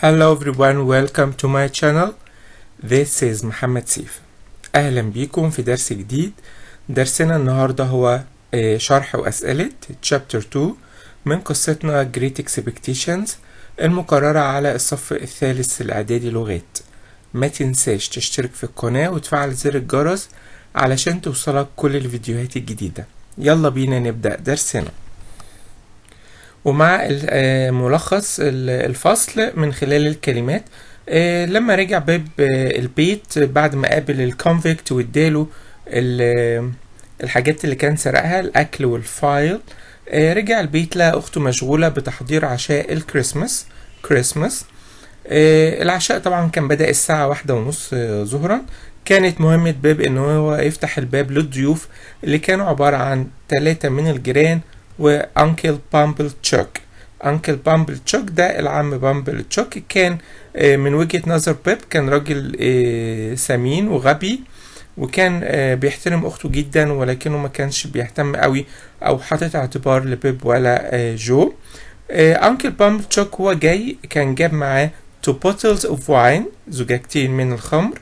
Hello everyone, welcome to my channel. This is محمد سيف. أهلا بيكم في درس جديد. درسنا النهاردة هو شرح وأسئلة Chapter 2 من قصتنا Great Expectations المقررة على الصف الثالث الإعدادي لغات. ما تنساش تشترك في القناة وتفعل زر الجرس علشان توصلك كل الفيديوهات الجديدة. يلا بينا نبدأ درسنا. ومع ملخص الفصل من خلال الكلمات. لما رجع بيب البيت بعد ما قابل الكونفكت واداله الحاجات اللي كان سرقها، الأكل والفايل، رجع البيت لقى أخته مشغولة بتحضير عشاء الكريسماس. العشاء طبعا كان بدأ الساعة 1:30 ظهرا. كانت مهمة بيب إن هو يفتح الباب للضيوف اللي كانوا عبارة عن 3 من الجيران وأنكل بامبل تشوك. أنكل بامبل تشوك ده العم بامبل تشوك، كان من وجهة نظر بيب كان راجل سمين وغبي، وكان بيحترم أخته جدا، ولكنه ما كانش بيهتم قوي أو حاطط اعتبار لبيب ولا جو. أنكل بامبل تشوك هو جاي كان جاب معاه 2 bottles of wine، زجاجتين من الخمر.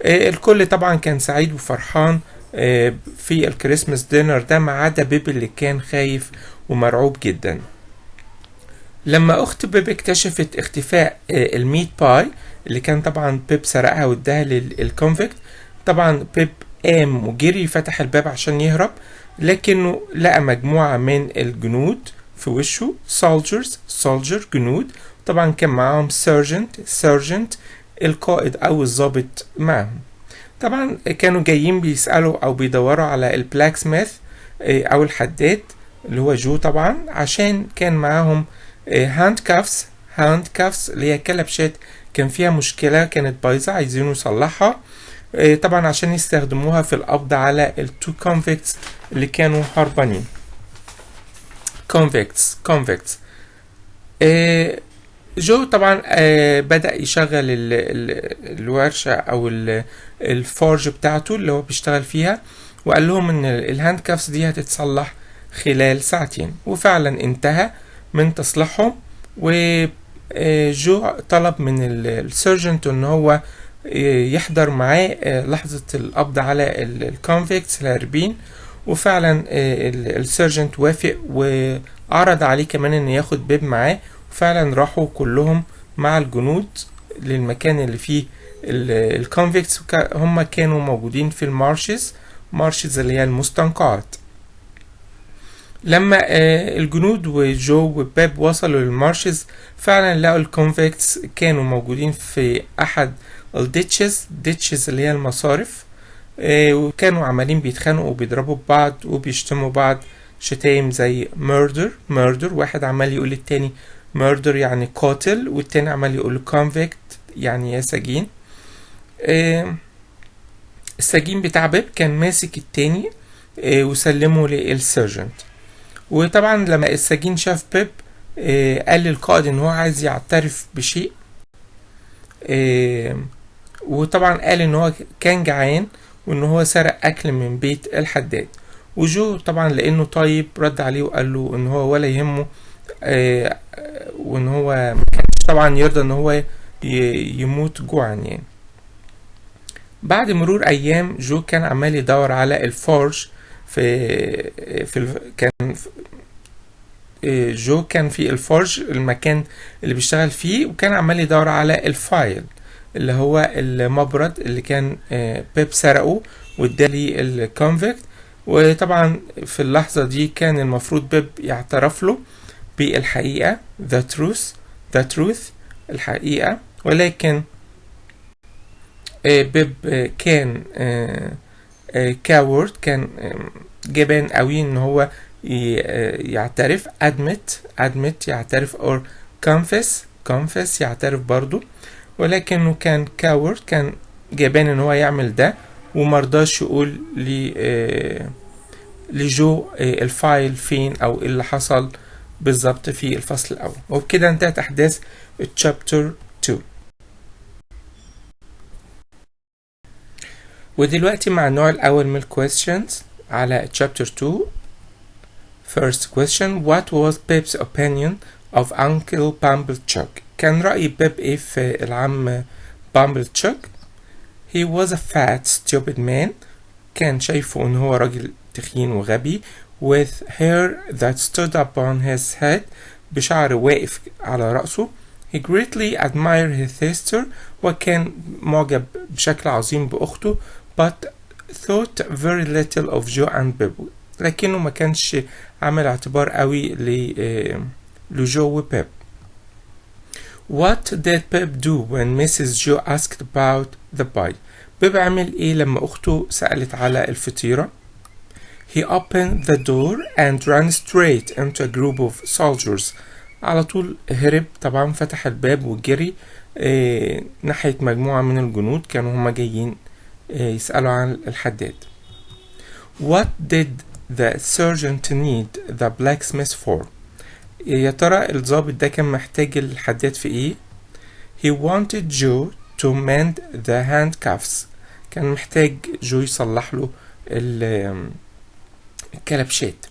الكل طبعا كان سعيد وفرحان في الكريسماس دينر ده، ما عدا بيب اللي كان خايف ومرعوب جدا. لما اخت بيب اكتشفت اختفاء الميت باي اللي كان طبعا بيب سرقها واداها للكونفكت، طبعا بيب قام وجري فتح الباب عشان يهرب، لكنه لقى مجموعة من الجنود في وشه. soldier جنود، طبعا كان معاهم سيرجنت القائد او الضابط معهم. طبعا كانوا جايين بيسألوا او بيدوروا على البلاك سميث او الحداد اللي هو جو طبعا، عشان كان معاهم هاند كافس اللي هي كلبشات كان فيها مشكلة، كانت بايظة عايزين يصلحها طبعا عشان يستخدموها في القبض على التو كونفكتس اللي كانوا هربانين. كونفكتس جو طبعا بدأ يشغل الورشة او الفورج بتاعته اللي هو بيشتغل فيها، وقال لهم ان الهاند كافس دي هتتصلح خلال 2 ساعات، وفعلا انتهى من تصليحهم. وجو طلب من السيرجنت ان هو يحضر معاه لحظة القبض على الكونفكتس الهاربين، وفعلا السيرجنت وافق وعرض عليه كمان ان ياخد بيب معاه. فعلا راحوا كلهم مع الجنود للمكان اللي فيه الكونفكتس. هم كانوا موجودين في المارشز اللي هي المستنقعات. لما الجنود وجو وبيب وصلوا للمارشز، فعلا لقوا الكونفكتس كانوا موجودين في احد الديتشز اللي هي المصارف، وكانوا عمالين بيتخانقوا وبيضربوا بعض وبيشتموا بعض شتايم زي ميردر. واحد عمال يقول للتاني ميردر يعني قاتل، والتاني عمال يقول كونفكت يعني يا سجين. السجين بتاع بيب كان ماسك التاني وسلمه للسيرجنت. وطبعا لما السجين شاف بيب قال للقائد ان هو عايز يعترف بشيء، وطبعا قال ان هو كان جعان وان هو سرق اكل من بيت الحداد. وجو طبعا لانه طيب رد عليه وقال له ان هو ولا يهمه، وان هو ما كانش طبعا يرضى ان هو يموت جوعا يعني. بعد مرور ايام جو كان عمال يدور على الفورج جو كان في الفورج المكان اللي بيشتغل فيه، وكان عمال يدور على الفايل اللي هو المبرد اللي كان بيب سرقه وادالي الكونفكت. وطبعا في اللحظة دي كان المفروض بيب يعترف له بالحقيقة the truth الحقيقة، ولكن بيب كان كاورد، كان جبان قوي ان هو يعترف. admit يعترف or confess يعترف برضو، ولكنه كان كاورد، كان جبان ان هو يعمل ده، ومرضاش يقول لجو الفايل فين او اللي حصل بالظبط في الفصل الاول. وبكده انتهت احداث chapter 2. ودلوقتي مع النوع الاول من questions على chapter 2. First question: What was Pip's opinion of Uncle Pumblechook? كان رأي بيب ايه في العم بامبلتشوك؟ He was a fat stupid man. كان شايفه ان هو راجل تخين وغبي with hair that stood up on his head بشعر واقف على رأسه. He greatly admired his sister وكان معجب بشكل عظيم بأخته but thought very little of Joe and Bib لكنه ما كانش عامل اعتبار قوي لجو وبيب. What did Pip do when Mrs. Joe asked about the pie? بيب عمل ايه لما اخته سألت على الفطيرة؟ He opened the door and ran straight into a group of soldiers. على طول هرب طبعا، فتح الباب وجري ناحية مجموعة من الجنود كانوا هما جايين يسألوا عن الحداد. What did the sergeant need the blacksmith for? يا ترى الضابط ده كان محتاج الحداد في ايه؟ He wanted Joe to mend the handcuffs. كان محتاج جو يصلح له الكلبشات.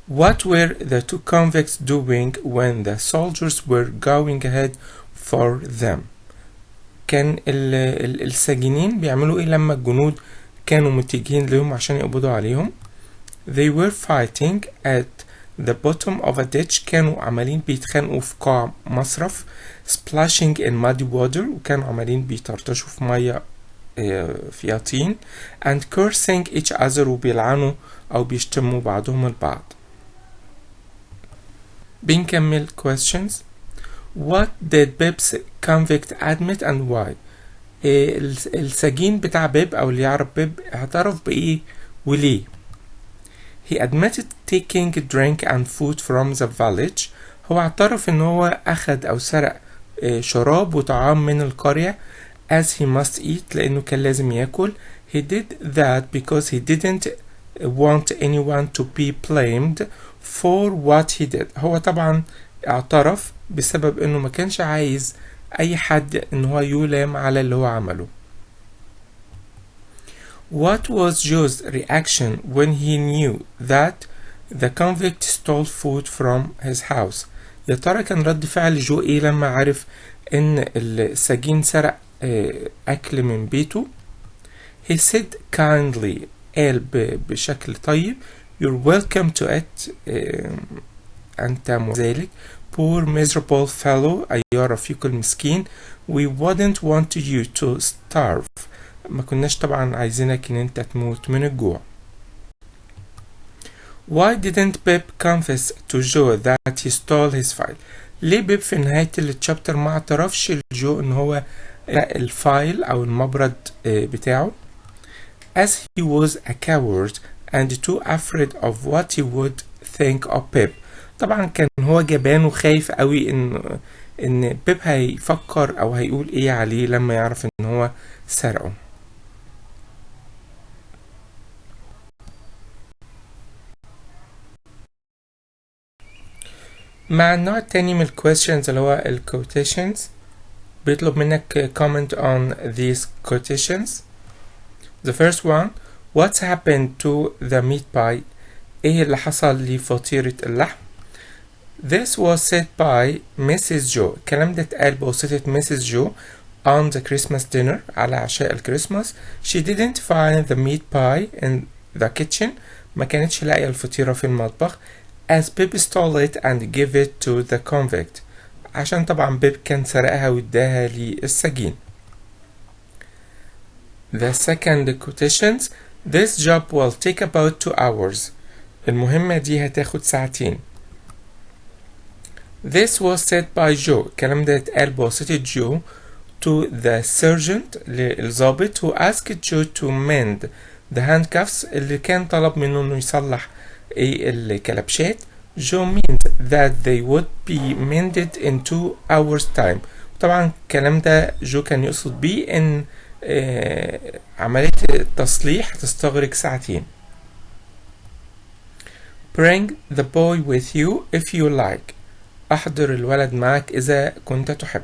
What were the two convicts doing when the soldiers were going ahead for them? كان الساجنين بيعملوا ايه لما الجنود كانوا متجهين لهم عشان يقبضوا عليهم؟ They were fighting at the bottom of a ditch. كانوا عمالين بيتخانقوا في قاع مصرف. Splashing in muddy water. وكانوا عمالين بيطرطشوا في مية فيها طين. And cursing each other. وبيلعنوا أو بيشتموا بعضهم البعض. بنكمل questions. What did Bib's convict admit and why? السجين بتاع بيب أو اللي يعرف بيب اعترف بإيه وليه؟ He admitted taking drink and food from the village. هو اعترف ان هو اخد او سرق شراب وطعام من القرية as he must eat لانه كان لازم ياكل. He did that because he didn't want anyone to be blamed for what he did. هو طبعا اعترف بسبب انه ما كانش عايز اي حد ان هو يلام على اللي هو عمله. What was Joe's reaction when he knew that the convict stole food from his house? يا ترى كان رد فعل جو ايه لما عرف ان السجين سرق اكل من بيته؟ He said kindly. قال بشكل طيب You're welcome to it. أنت مذلك. Poor miserable fellow. أيها رفيق المسكين. We wouldn't want you to starve. ما كناش طبعا عايزينك ان انت تموت من الجوع. Why didn't Pip confess to Joe that he stole his file? ليه بيب في نهاية التشابتر ما اعترفش لجو ان هو الفايل او المبرد بتاعه؟ As he was a coward and too afraid of what he would think of Pip. طبعا كان هو جبان وخايف قوي ان بيب هيفكر او هيقول ايه عليه لما يعرف ان هو سرقه. مع النوع التاني من questions اللي هو ال quotations بيطلب منك comment on these quotations. The first one, what's happened to the meat pie? ايه اللي حصل لفطيرة اللحم؟ This was said by Mrs. Joe. الكلام ده اتقال بواسطة Mrs. Joe on the Christmas dinner على عشاء الكريسماس. She didn't find the meat pie in the kitchen. ما كانتش لاقية الفطيرة في المطبخ. As Pip stole it and gave it to the convict. عشان طبعا بيب كان سرقها واداها للسجين. The second quotations. This job will take about 2 hours. المهمة دي هتاخد ساعتين. This was said by Joe. الكلام ده اتقال بواسطة جو to the sergeant للضابط who asked Joe to mend the handcuffs اللي كان طلب منه انه يصلح الكلبشات. Joe meant that they would be mended in 2 hours time. طبعا الكلام ده جو كان يقصد بيه ان عملية التصليح تستغرق ساعتين. Bring the boy with you if you like. أحضر الولد معك إذا كنت تحب.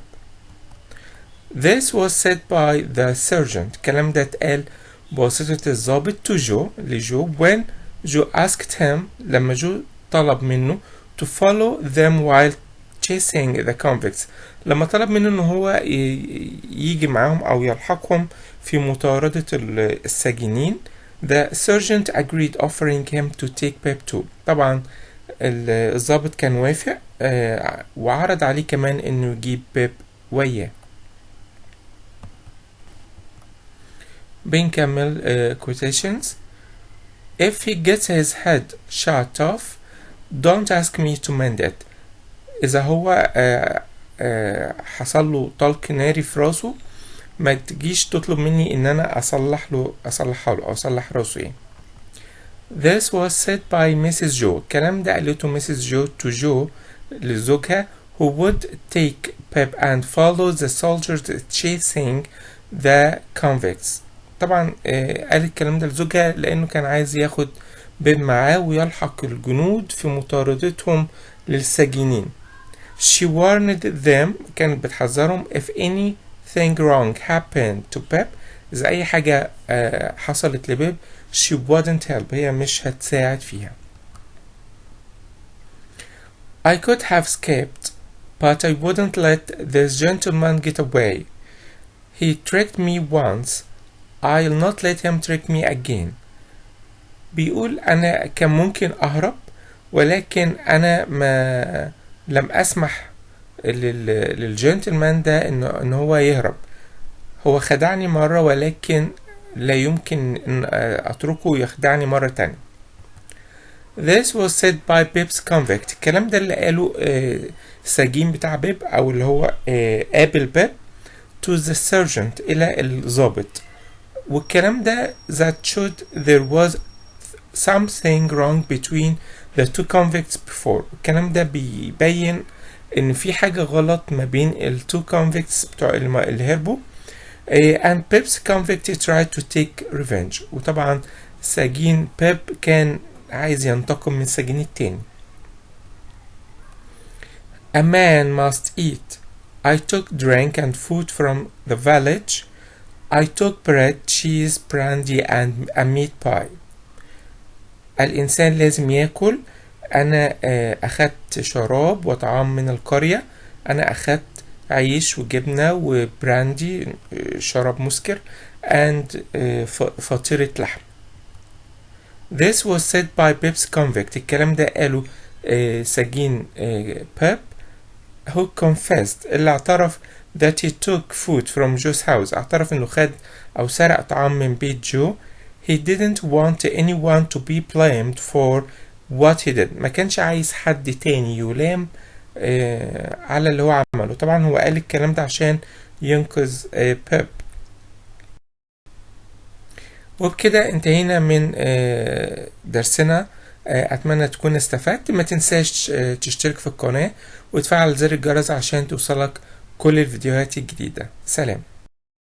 This was said by the sergeant. الكلام ده اتقال بواسطة الضابط to جو لجو when جو asked him لما جو طلب منه to follow them while chasing the convicts. لما طلب منه ان هو يجي معاهم او يلحقهم في مطاردة الساجنين. The sergeant agreed, offering him to take Pep too. طبعا الضابط كان وافق وعرض عليه كمان انه يجيب بيب وياه. بنكمل quotations. If he gets his head shot off, don't ask me to mend it. إذا هو حصل له طلق ناري في راسه ما تجيش تطلب مني إن أنا أصلحها له أو أصلح راسه يعني. This was said by Mrs. Joe. الكلام ده قالته Mrs. Joe to Joe لزوجها who would take Pep and follow the soldiers chasing the convicts. طبعا قال الكلام ده لزوجها لأنه كان عايز ياخد بيب معاه ويلحق الجنود في مطاردتهم للساجنين. She warned them, كانت بتحذرهم if anything wrong happened to Pep. إذا أي حاجة حصلت لبيب she wouldn't help. هي مش هتساعد فيها. I could have escaped, but I wouldn't let this gentleman get away. He tricked me once. I'll not let him trick me again. بيقول أنا كان ممكن أهرب ولكن أنا لم أسمح للجنتلمان ده إن هو يهرب. هو خدعني مرة ولكن لا يمكن أن أتركه يخدعني مرة تانية. This was said by Pip's convict. الكلام ده اللي قاله السجين بتاع بيب أو اللي هو قابل بيب to the sergeant إلى الضابط. والكلام ده that showed there was something wrong between the two convicts before. الكلام ده بيبين ان في حاجة غلط ما بين ال two convicts بتوع اللي هربوا. and Pip's convict tried to take revenge. وطبعا سجين بيب كان عايز ينتقم من السجين التاني. A man must eat. I took drink and food from the village. I took bread, cheese, brandy and a meat pie. الإنسان لازم يأكل. أنا أخدت شراب وطعام من القرية. أنا أخدت عيش وجبنة وبراندي شراب مسكر and فطيرة لحم. This was said by Pip's convict. الكلام ده قاله سجين بيب who confessed اللي اعترف that he took food from Joe's house. اعترف انه خد او سرق طعام من بيت جو. He didn't want anyone to be blamed for what he did. ما كانش عايز حد تاني يلام على اللي هو عمله. طبعا هو قال الكلام ده عشان ينقذ بيب. وبكده انتهينا من درسنا. اتمنى تكون استفدت. ما تنساش تشترك في القناة وتفعل زر الجرس عشان توصلك كل الفيديوهات الجديدة. سلام.